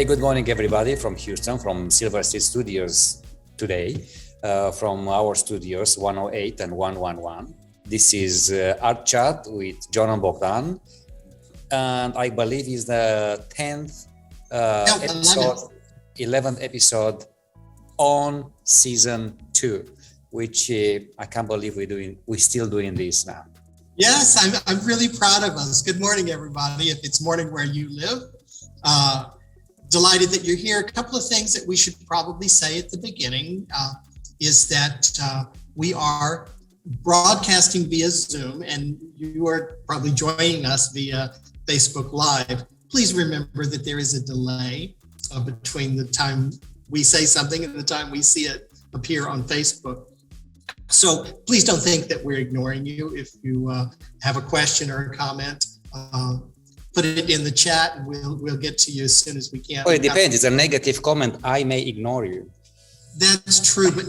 Hey, good morning, everybody, from Houston, from Silver State Studios today, from our studios 108 and 111. This is Art Chat with John and Bogdan, and I believe is the 10th episode, 11th episode on season 2, which I can't believe we're still doing this now. Yes, I'm really proud of us. Good morning, everybody. If it's morning where you live, delighted that you're here. A couple of things that we should probably say at the beginning is that we are broadcasting via Zoom, and you are probably joining us via Facebook Live. Please remember that there is a delay between the time we say something and the time we see it appear on Facebook. So please don't think that we're ignoring you. If you have a question or a comment, put it in the chat and we'll get to you as soon as we can. Oh, it depends. It's a negative comment. I may ignore you. That's true, but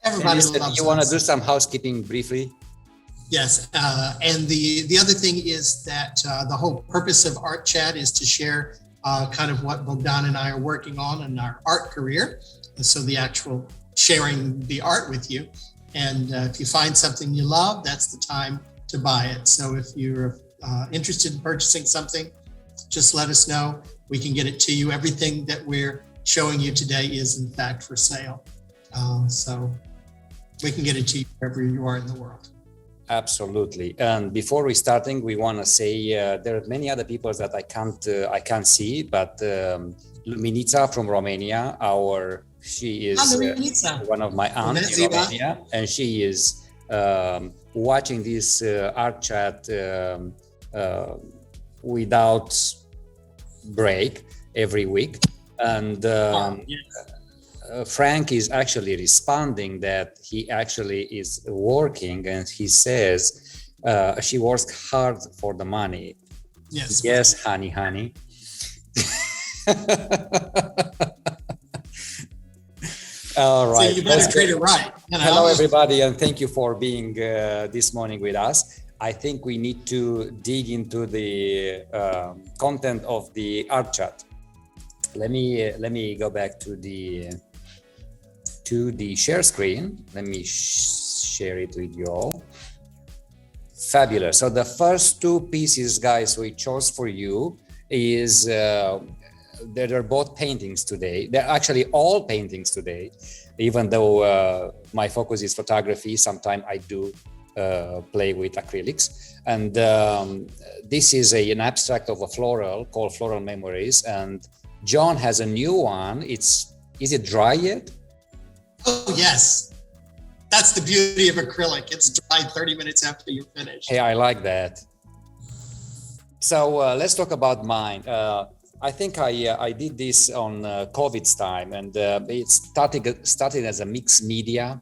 everybody loves us. You want to do some housekeeping briefly? Yes, and the other thing is that the whole purpose of Art Chat is to share kind of what Bogdan and I are working on in our art career. So the actual sharing the art with you. And if you find something you love, that's the time to buy it. So if you're interested in purchasing something, just let us know. We can get it to you. Everything that we're showing you today is in fact for sale. So we can get it to you wherever you are in the world. Absolutely. And before we starting, we want to say there are many other people that I can't see, but Luminica from Romania, she is one of my aunts in Romania, and she is watching this Art Chat without break every week. And Frank is actually responding that he actually is working, and he says she works hard for the money. Yes, honey. All right. So you better treat it right. Hello, everybody, and thank you for being this morning with us. I think we need to dig into the content of the Art Chat. Let me go back to the share screen. Let me share it with you all. Fabulous. So the first two pieces, guys, we chose for you is they're both paintings today. They're actually all paintings today, even though my focus is photography. Sometimes I do play with acrylics. And this is an abstract of a floral called Floral Memories. And John has a new one. Is it dry yet? Oh, yes. That's the beauty of acrylic. It's dry 30 minutes after you're finished. Hey, I like that. So let's talk about mine. I think I did this on COVID's time, and it started as a mixed media.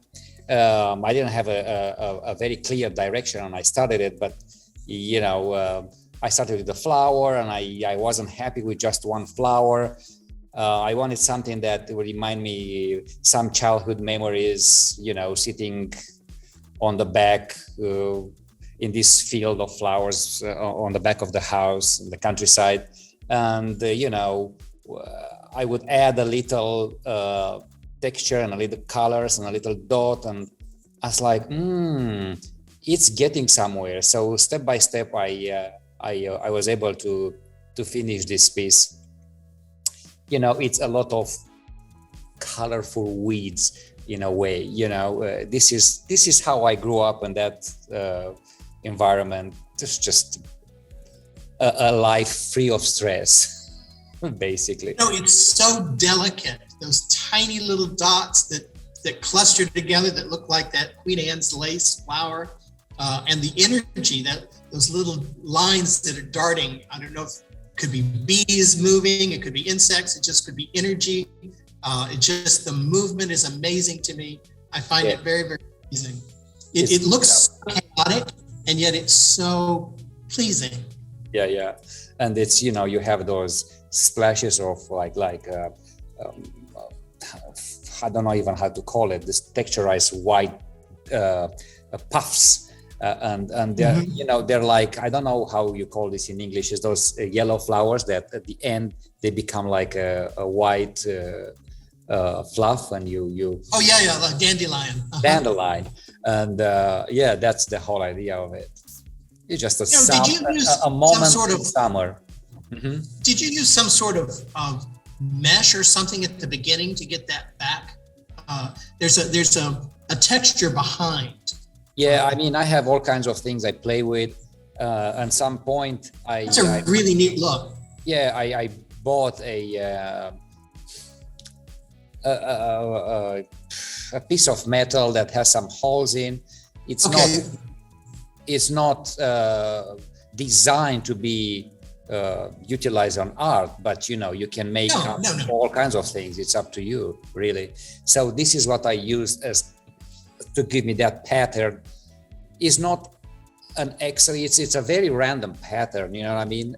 I didn't have a very clear direction when I started it, but I started with the flower, and I wasn't happy with just one flower. I wanted something that would remind me some childhood memories, sitting on the back in this field of flowers on the back of the house in the countryside. And, I would add a little texture and a little colors and a little dot. And I was like, it's getting somewhere. So step by step, I was able to finish this piece. It's a lot of colorful weeds in a way. This is how I grew up in that environment. It's just a life free of stress, basically. It's so delicate. Those tiny little dots that cluster together that look like that Queen Anne's lace flower, and the energy, those little lines that are darting. I don't know if it could be bees moving, it could be insects, it just could be energy. The movement is amazing to me. I find it very, very pleasing. It looks so chaotic, and yet it's so pleasing. Yeah. And it's, you have those splashes of like I don't know even how to call it, this texturized white puffs and they're, you know, they're like, I don't know how you call this in English, is those yellow flowers that at the end they become like a white fluff, and you Oh yeah, like dandelion. dandelion, and yeah, that's the whole idea of it. It's just Did you use a moment some sort of in summer. Did you use some sort of mesh or something at the beginning to get that back? There's a texture behind. Yeah, I mean, I have all kinds of things I play with. At some point, That's a really neat look. Yeah, I bought a piece of metal that has some holes in. It's not designed to be utilized on art, but you know, you can make all kinds of things. It's up to you, really. So this is what I used as to give me that pattern. Is not an X-ray, it's a very random pattern, you know what I mean?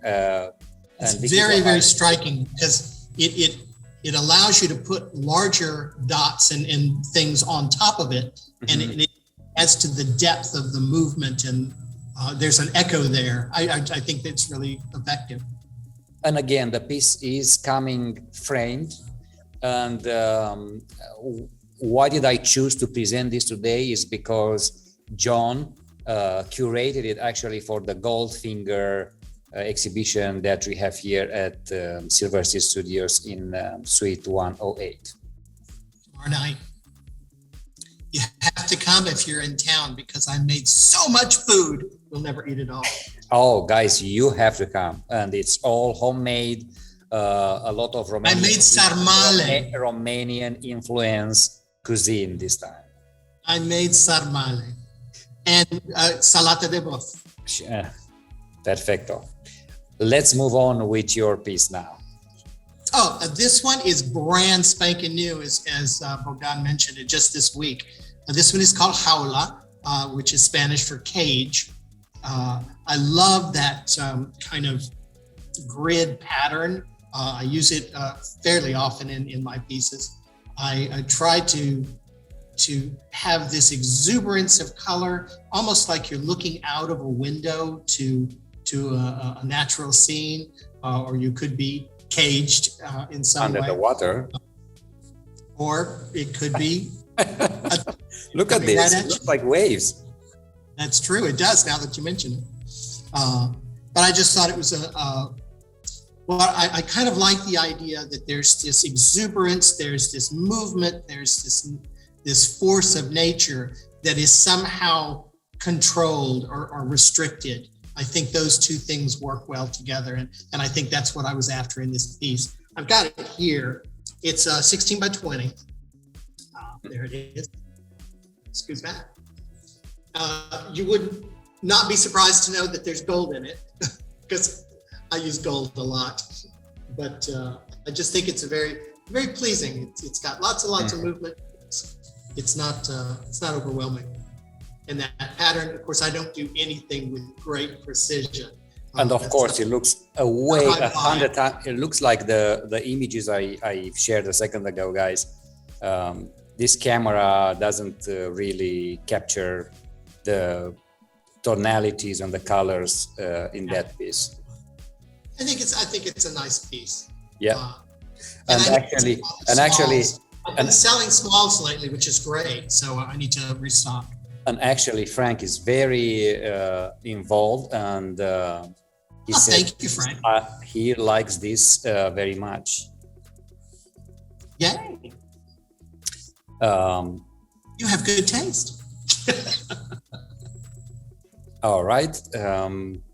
It's very striking, because it allows you to put larger dots and things on top of it, and it adds to the depth of the movement, and there's an echo there. I think that's really effective. And again, the piece is coming framed, and why did I choose to present this today is because John curated it actually for the Goldfinger exhibition that we have here at Silver Sea Studios in Suite 108. Tomorrow night. You have to come if you're in town, because I made so much food. We'll never eat it all. Oh, guys, you have to come. And it's all homemade. A lot of Romanian, I made sarmale. Romanian influence cuisine this time. I made sarmale. And salata de boeuf. Perfecto. Let's move on with your piece now. Oh, this one is brand spanking new, as Bogdan mentioned it just this week. This one is called Jaula, which is Spanish for cage. I love that kind of grid pattern. I use it fairly often in my pieces. I try to have this exuberance of color, almost like you're looking out of a window to a natural scene, or you could be caged in some way. Under the water. Or it could be... Look at this, it looks like waves. That's true, it does, now that you mention it. But I just thought it was I kind of like the idea that there's this exuberance, there's this movement, there's this force of nature that is somehow controlled or restricted. I think those two things work well together, and I think that's what I was after in this piece. I've got it here. It's 16 by 20. There it is. Excuse that. You would not be surprised to know that there's gold in it, because I use gold a lot. But I just think it's very pleasing. It's got lots and lots of movement. It's not overwhelming. And that pattern, of course, I don't do anything with great precision. And of course, it looks a 100 times. It looks like the images I shared a second ago, guys. This camera doesn't really capture the tonalities and the colors in that piece. I think it's a nice piece. Yeah, and actually, I've been selling smalls lately, which is great. So I need to restock. And actually, Frank is very involved, and he said, "Thank you, Frank." He likes this very much. Yay! You have good taste. All right.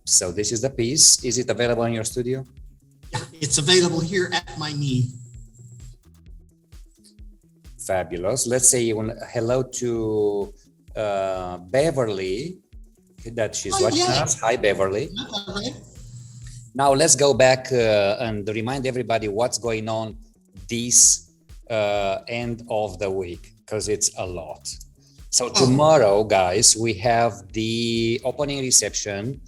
So this is the piece. Is it available in your studio? Yeah, it's available here at my knee. Fabulous. Let's say hello to Beverly, that she's watching us. Hi, Beverly. Hi. Now let's go back and remind everybody what's going on this end of the week, because it's a lot. So tomorrow, guys, we have the opening reception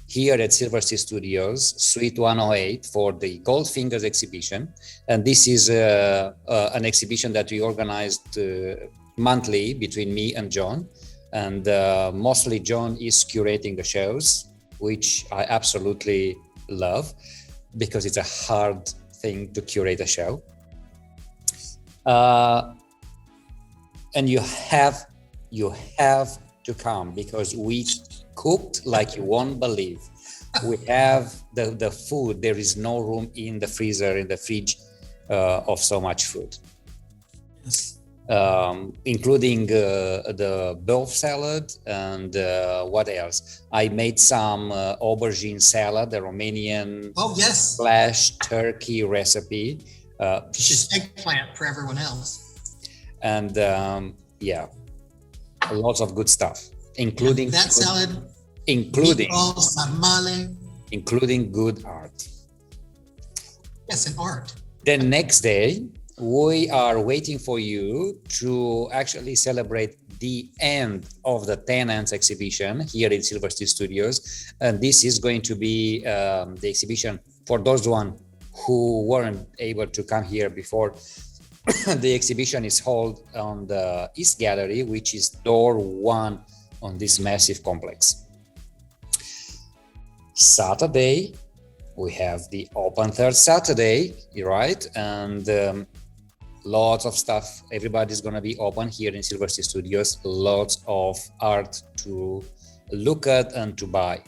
here at Silver Sea Studios, Suite 108, for the Goldfingers Exhibition. And this is an exhibition that we organized monthly between me and John. And mostly John is curating the shows, which I absolutely love because it's a hard thing to curate a show. And you have to come because we cooked like you won't believe. We have the food. There is no room in the freezer, in the fridge of so much food. Yes. Including the beef salad and what else? I made some aubergine salad, the Romanian / turkey recipe. Which is eggplant for everyone else. And lots of good stuff, including that salad, including good art. Yes, and art. The next day, we are waiting for you to actually celebrate the end of the Tenants exhibition here in Silver Steel Studios. And this is going to be the exhibition for those who weren't able to come here before. The exhibition is held on the East Gallery, which is door 1 on this massive complex. Saturday, we have the open third Saturday, right? And lots of stuff. Everybody's going to be open here in Silver Steel Studios. Lots of art to look at and to buy.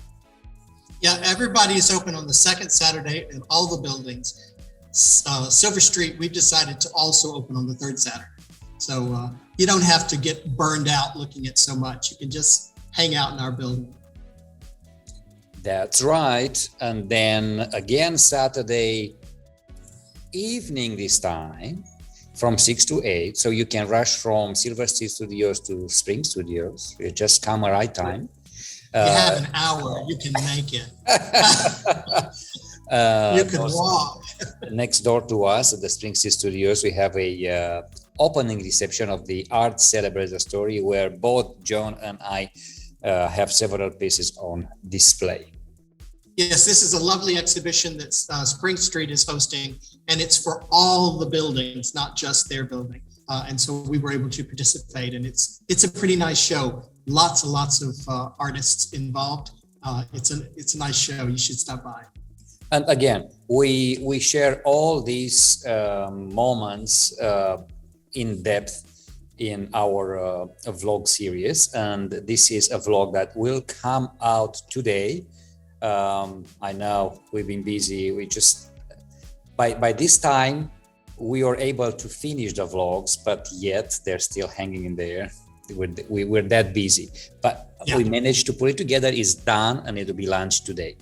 Yeah, everybody is open on the second Saturday in all the buildings. Silver Street, we've decided to also open on the third Saturday. So you don't have to get burned out looking at so much. You can just hang out in our building. That's right. And then again, Saturday evening this time from 6 to 8. So you can rush from Silver Steel Studios to Spring Studios. You just come at right time. You have an hour, you can make it. You can walk. Next door to us at the Spring Steel Studios, we have a opening reception of the Art Celebrates the Story, where both John and I have several pieces on display. Yes, this is a lovely exhibition that Spring Street is hosting, and it's for all the buildings, not just their building. And so we were able to participate, and it's a pretty nice show. Lots and lots of artists involved. It's a nice show. You should stop by. And again, we share all these moments in depth in our vlog series, and this is a vlog that will come out today. I know we've been busy. We just by this time we were able to finish the vlogs, but yet they're still hanging in there. We're that busy, but we managed to put it together. It's done, and it'll be launched today.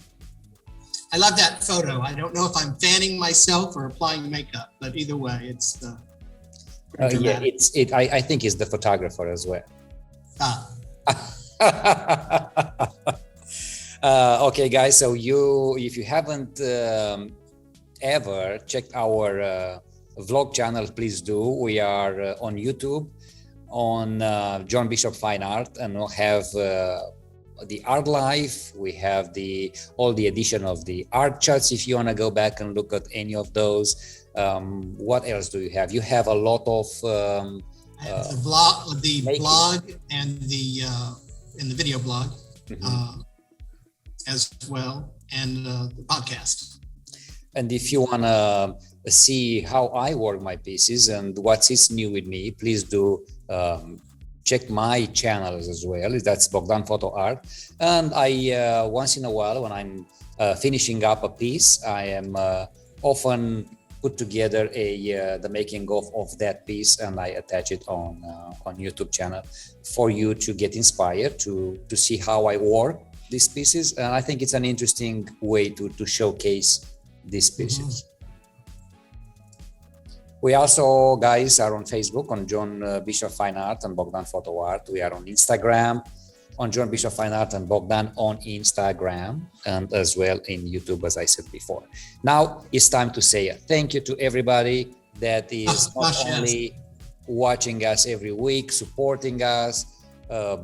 I love that photo. I don't know if I'm fanning myself or applying makeup, but either way, it's I think it's the photographer as well. Okay, guys. So if you haven't ever checked our vlog channel, please do. We are on YouTube, on John Bishop Fine Art, and we'll have the art life. We have all the edition of the art charts if you want to go back and look at any of those. What else do you have? You have a lot of the blog and the video blog as well, and the podcast. And if you want to see how I work my pieces and what is new with me, please do check my channels as well. That's Bogdan Photo Art. And I once in a while, when I'm finishing up a piece, I am often put together the making of that piece, and I attach it on YouTube channel for you to get inspired to see how I work these pieces. And I think it's an interesting way to showcase these pieces. We also, guys, are on Facebook on John Bishop Fine Art and Bogdan Photo Art. We are on Instagram on John Bishop Fine Art and Bogdan on Instagram, and as well in YouTube, as I said before. Now it's time to say thank you to everybody that is not only watching us every week, supporting us,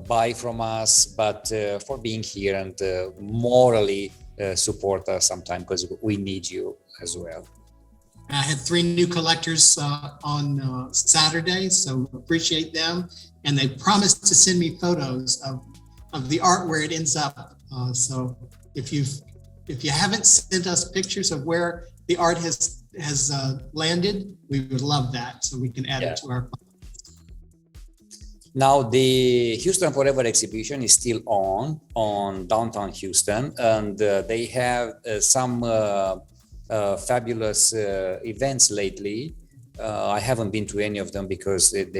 buy from us, but for being here and morally support us sometimes, because we need you as well. I had 3 new collectors on Saturday, so appreciate them. And they promised to send me photos of the art where it ends up. So if you haven't sent us pictures of where the art has landed, we would love that, so we can add it to our. Now the Houston Forever exhibition is still on downtown Houston, and they have some fabulous events lately. I haven't been to any of them because it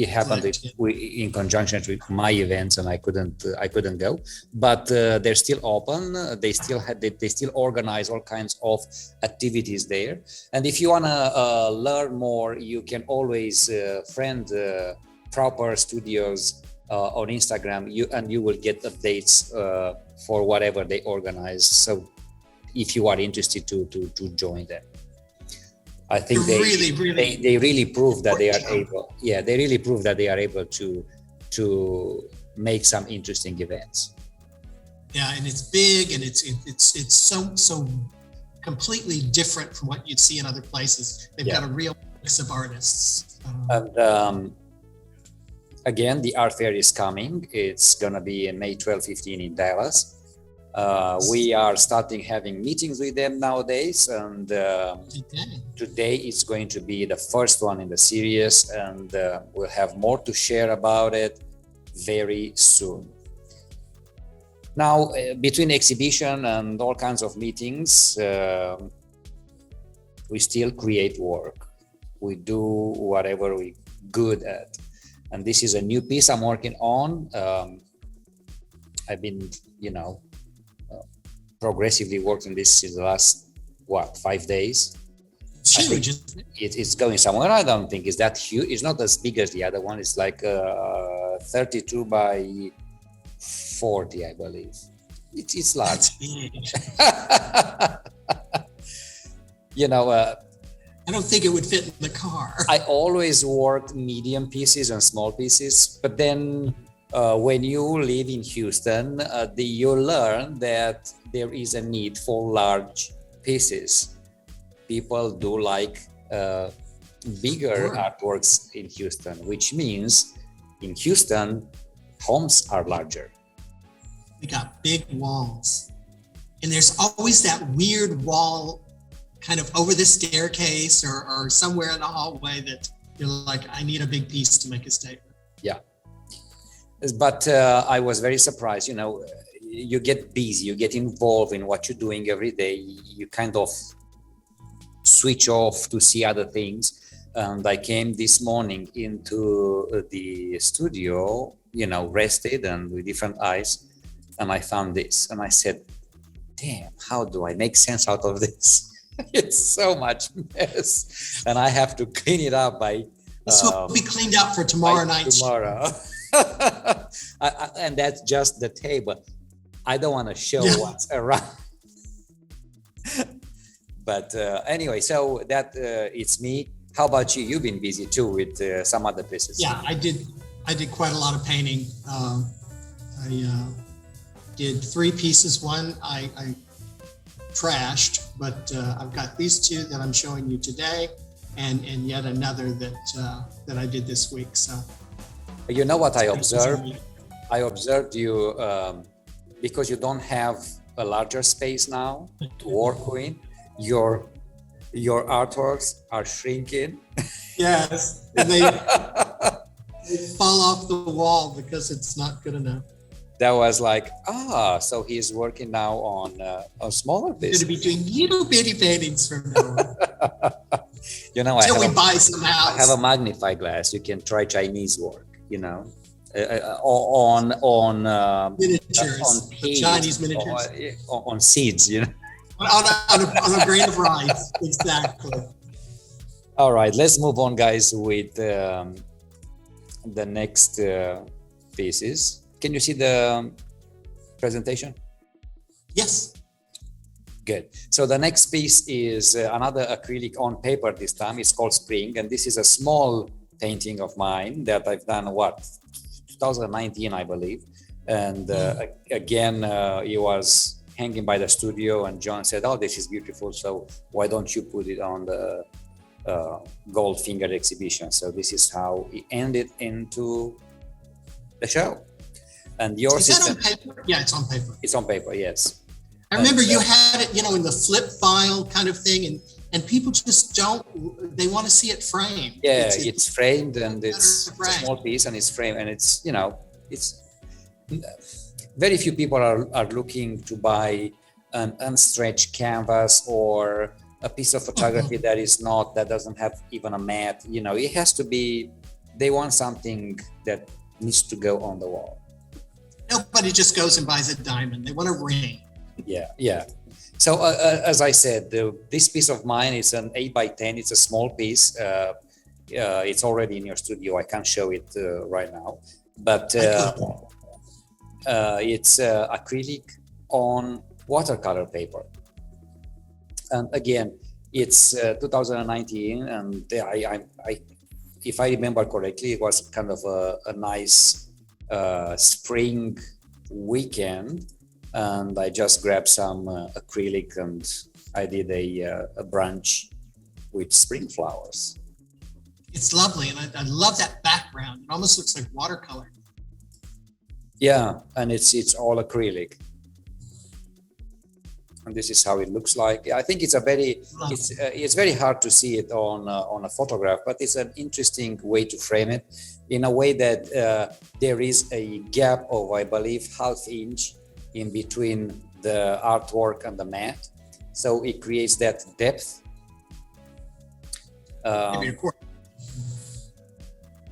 happened in conjunction with my events, and I couldn't go. But they're still open. They still organize all kinds of activities there. And if you wanna learn more, you can always friend Proper Studios on Instagram. You will get updates for whatever they organize. So if you are interested to join them. I think they really prove that they are able. Yeah, they really prove that they are able to make some interesting events. Yeah, and it's big, and it's so completely different from what you'd see in other places. They've got a real mix of artists. And again, the art fair is coming. It's gonna be in May 12-15 in Dallas. We are starting having meetings with them nowadays, and today is going to be the first one in the series, and we'll have more to share about it very soon. Now, between exhibition and all kinds of meetings, we still create work. We do whatever we're good at. And this is a new piece I'm working on. I've been, progressively working this in the last 5 days. It's going somewhere. I don't think it's that huge. It's not as big as the other one. It's like 32 by 40, I believe. It's large. I don't think it would fit in the car. I always worked medium pieces and small pieces, but then when you live in Houston, you learn that there is a need for large pieces. People do like bigger artworks in Houston, which means in Houston, homes are larger. We got big walls. And there's always that weird wall kind of over the staircase or somewhere in the hallway that you're like, I need a big piece to make a statement. Yeah. But I was very surprised, you get busy, you get involved in what you're doing every day. You kind of switch off to see other things. And I came this morning into the studio, rested and with different eyes. And I found this and I said, damn, how do I make sense out of this? It's so much mess. And I have to clean it up by... This will be cleaned up for tomorrow night. Tomorrow. And that's just the table. I don't want to show what's around. But anyway, so that it's me. How about you? You've been busy too with some other pieces. Yeah, I did quite a lot of painting. I did 3 pieces. One I trashed, but I've got these 2 that I'm showing you today, and yet another that I did this week. So, you know what I observed? I observed you because you don't have a larger space now to work with. Your artworks are shrinking. Yes, and they fall off the wall because it's not good enough. That was like, so he's working now on smaller pieces. Going to be doing little bitty paintings from now on. Until we buy some house. I have a magnifying glass. You can try Chinese work, on miniatures, on pages, Chinese miniatures, on seeds, on a grain of rice, exactly. All right, let's move on, guys, with the next pieces. Can you see the presentation? Yes. Good. So the next piece is another acrylic on paper this time. It's called Spring, and this is a small painting of mine that I've done, 2019, I believe. And again, it was hanging by the studio, and John said, "Oh, this is beautiful. So why don't you put it on the Goldfingers Exhibition?" So this is how it ended into the show. And yours is that on paper? Yeah, it's on paper. It's on paper, yes. I remember you had it, in the flip file kind of thing, and people just they want to see it framed. Yeah, it's framed, and it's frame. a small piece, and it's framed, and it's, it's very few people are looking to buy an unstretched canvas or a piece of photography that doesn't have even a mat. It has to be, they want something that needs to go on the wall. Nobody just goes and buys a diamond. They want a ring. Yeah. So as I said, this piece of mine is an 8x10. It's a small piece. It's already in your studio. I can't show it right now, but it's acrylic on watercolor paper. And again, it's 2019, and I if I remember correctly, it was kind of a nice spring weekend. And I just grabbed some acrylic, and I did a brunch with spring flowers. It's lovely, and I love that background. It almost looks like watercolor. Yeah, and it's all acrylic. And this is how it looks like. I think it's very hard to see it on a photograph, but it's an interesting way to frame it in a way that there is a gap of, I believe, ½ inch in between the artwork and the mat, so it creates that depth.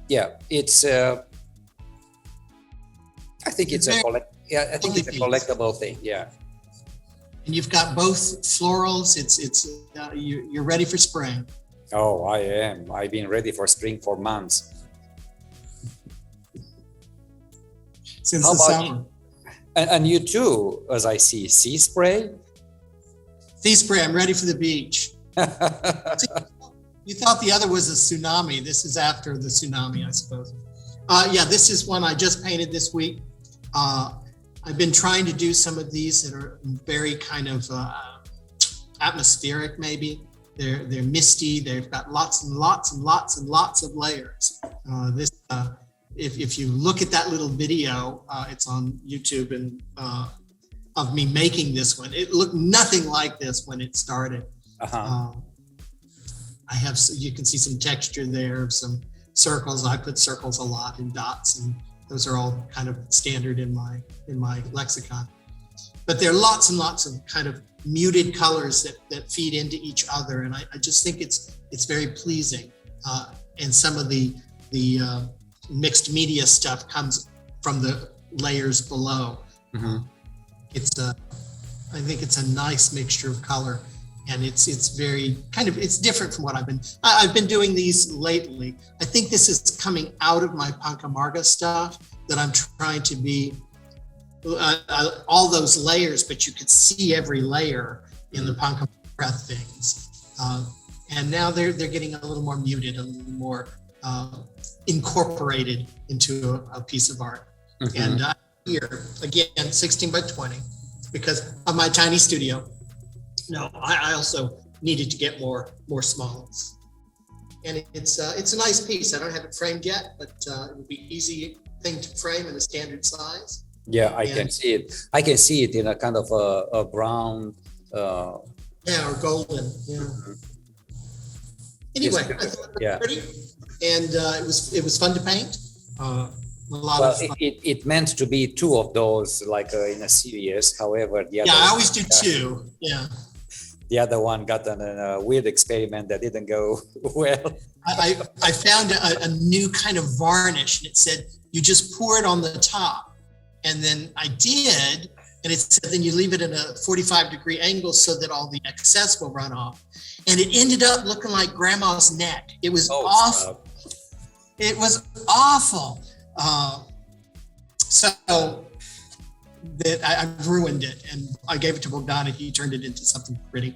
Yeah, it's. I think it's a collectible thing. Yeah. And you've got both florals. You're ready for spring. Oh, I am. I've been ready for spring for months. Since the summer. And you too, as I see, sea spray? Sea spray, I'm ready for the beach. You thought the other was a tsunami. This is after the tsunami, I suppose. Yeah, this is one I just painted this week. I've been trying to do some of these that are very kind of atmospheric, maybe. They're misty. They've got lots and lots and lots and lots of layers. If you look at that little video, it's on YouTube, and of me making this one, it looked nothing like this when it started. You can see some texture there, some circles. I put circles a lot and dots, and those are all kind of standard in my lexicon. But there are lots and lots of kind of muted colors that feed into each other, and I just think it's very pleasing. And some of the mixed media stuff comes from the layers below. I think it's a nice mixture of color, and it's very kind of, it's different from what I've been doing these lately. I think this is coming out of my Pancamarga stuff, that I'm trying to be all those layers, but you could see every layer in the Pancamarga things. And now they're getting a little more muted, a little more incorporated into a piece of art. And here again, 16x20, because of my tiny studio. No, I also needed to get more smalls, and it's a nice piece. I don't have it framed yet, but it would be easy thing to frame in a standard size. Yeah, I can see it. I can see it in a kind of a brown. Or golden. Yeah. Anyway, I thought it was pretty, and it was fun to paint. It meant to be two of those, like in a series. However, the other I always do two. Yeah. The other one got a weird experiment that didn't go well. I found a new kind of varnish, and it said you just pour it on the top, and then I did, and it said then you leave it at a 45-degree angle so that all the excess will run off, and it ended up looking like grandma's neck. It was awful. It was awful. So that I ruined it, and I gave it to Bogdan, and he turned it into something pretty.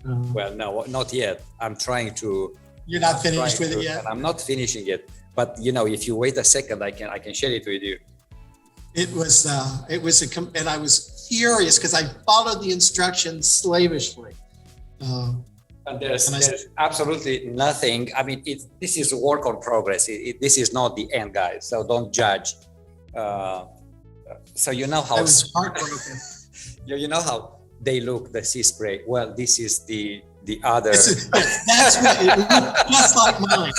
Well, no, not yet. I'm trying to. You're not finished with it yet? I'm not finishing it, but if you wait a second, I can share it with you. It was and I was furious because I followed the instructions slavishly. And there's absolutely nothing. I mean, this is a work on progress. This is not the end, guys. So don't judge. So you know how I was heartbroken. you know how they look, the sea spray. Well, this is the other. That's what it looked just like mine.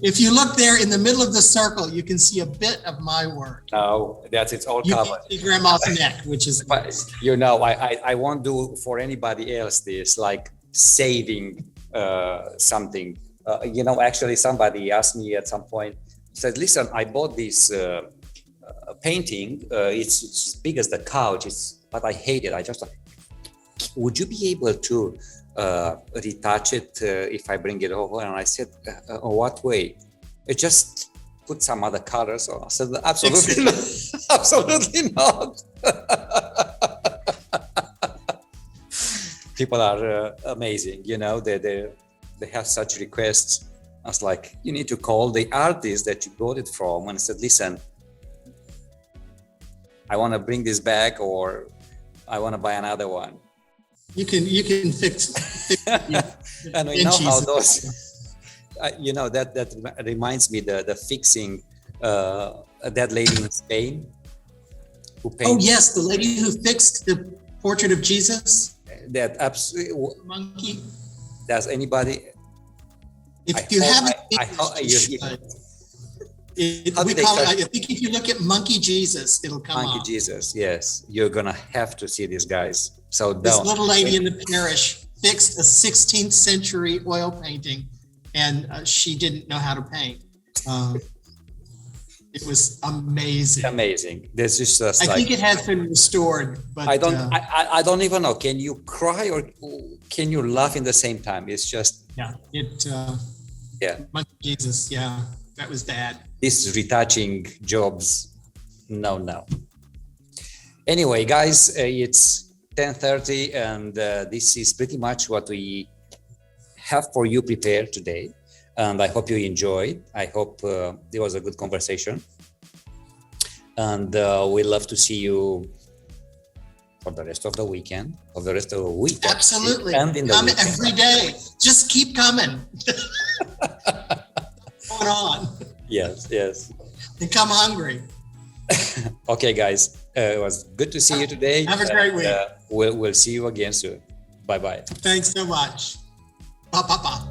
If you look there in the middle of the circle, you can see a bit of my work. No, it's all You covered. can see Grandma's neck, which is. But you know, I won't do for anybody else this, like saving something. You know, actually, somebody asked me at some point, said, "Listen, I bought this painting. It's as big as the couch. But I hate it. I just would you be able to retouch it if I bring it over?" And I said, "What way?" It just put some other colors on. I said, "Absolutely not. Absolutely not." People are amazing, you know. They have such requests. I was like, you need to call the artist that you bought it from. And I said, "Listen, I want to bring this back, or I want to buy another one." You can fix And you know how those, you know, that reminds me the fixing that lady in Spain who painted. Oh yes, the lady who fixed the portrait of Jesus. That absolutely. Monkey. Does anybody? If you haven't, I think if you look at Monkey Jesus, it'll come Monkey up. Jesus, yes, you're gonna have to see these guys. So This little lady in the parish fixed a 16th century oil painting, and she didn't know how to paint. It was amazing. Amazing. This is just I think it has been restored, but I don't even know. Can you cry or can you laugh in the same time? It's just Monkey Jesus, yeah, that was bad. These retouching jobs, no. Anyway, guys, it's 10:30, and this is pretty much what we have for you prepared today. And I hope you enjoyed. I hope there was a good conversation. And we love to see you for the rest of the weekend, Absolutely. And in the Come weekend. every day. Just keep coming. Going on. Yes. And come hungry. Okay, guys. It was good to see you today. Have a great week. We'll see you again soon. Bye-bye. Thanks so much. Pa.